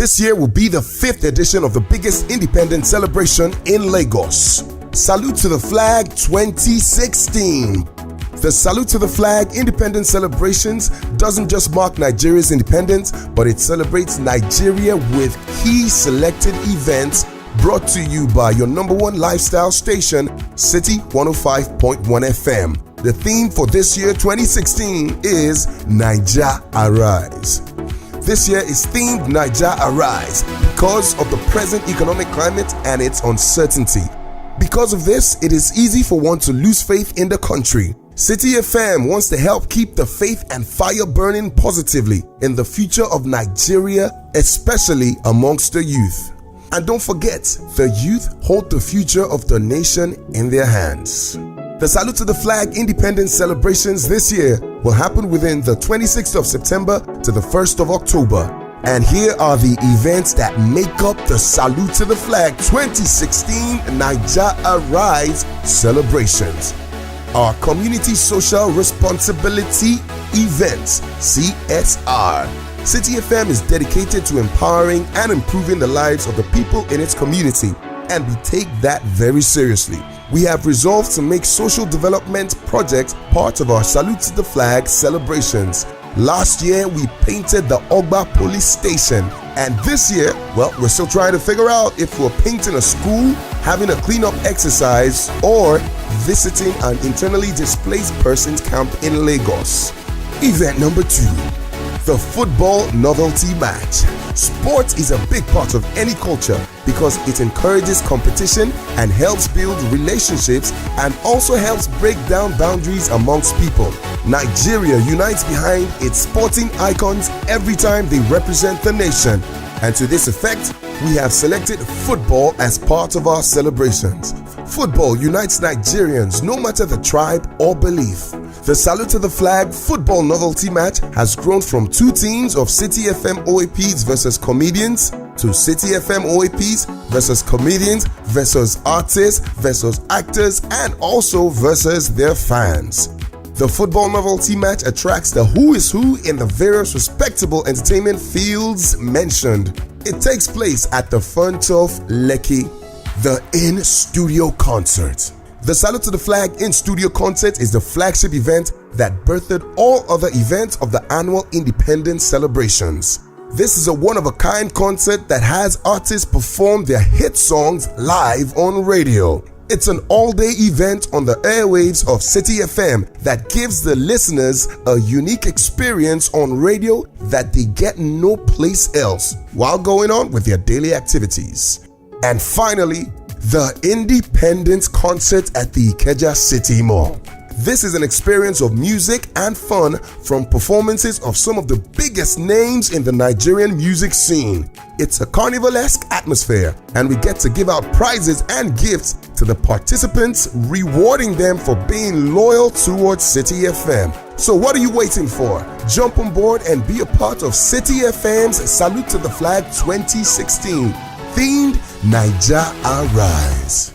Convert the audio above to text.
This year will be the 5th edition of the biggest independence celebration in Lagos. Salute to the Flag 2016. The Salute to the Flag Independence Celebrations doesn't just mark Nigeria's independence, but it celebrates Nigeria with key selected events brought to you by your number one lifestyle station, City 105.1 FM. The theme for this year, 2016, is Naija Arise. This year is themed Naija Arise because of the present economic climate and its uncertainty. Because of this, it is easy for one to lose faith in the country. City FM wants to help keep the faith and fire burning positively in the future of Nigeria, especially amongst the youth. And don't forget, the youth hold the future of the nation in their hands. The Salute to the Flag Independence celebrations this year will happen within the 26th of September to the 1st of October. And here are the events that make up the Salute to the Flag 2016 Naija Arise celebrations. Our Community Social Responsibility Events, CSR. City FM is dedicated to empowering and improving the lives of the people in its community, and we take that very seriously. We have resolved to make social development projects part of our Salute to the Flag celebrations. Last year, we painted the Ogba police station, and this year, well, we're still trying to figure out if we're painting a school, having a cleanup exercise, or visiting an internally displaced persons camp in Lagos. Event number 2. The Football Novelty Match. Sport is a big part of any culture because it encourages competition and helps build relationships and also helps break down boundaries amongst people. Nigeria unites behind its sporting icons every time they represent the nation. And to this effect, we have selected football as part of our celebrations. Football unites Nigerians no matter the tribe or belief. The Salute to the Flag Football Novelty Match has grown from 2 teams of City FM OAPs versus comedians to City FM OAPs versus comedians versus artists versus actors and also versus their fans. The Football Novelty Match attracts the who is who in the various respectable entertainment fields mentioned. It takes place at the Funturf Lekki, the In-Studio Concert. The Salute to the Flag In-Studio Concert is the flagship event that birthed all other events of the annual Independence celebrations. This is a one-of-a-kind concert that has artists perform their hit songs live on radio. It's an all-day event on the airwaves of City FM that gives the listeners a unique experience on radio that they get no place else while going on with their daily activities. And finally, the Independence Concert at the Ikeja City Mall. This is an experience of music and fun from performances of some of the biggest names in the Nigerian music scene. It's a carnivalesque atmosphere, and we get to give out prizes and gifts to the participants, rewarding them for being loyal towards City FM. So what are you waiting for? Jump on board and be a part of City FM's Salute to the Flag 2016, themed Naija Arise.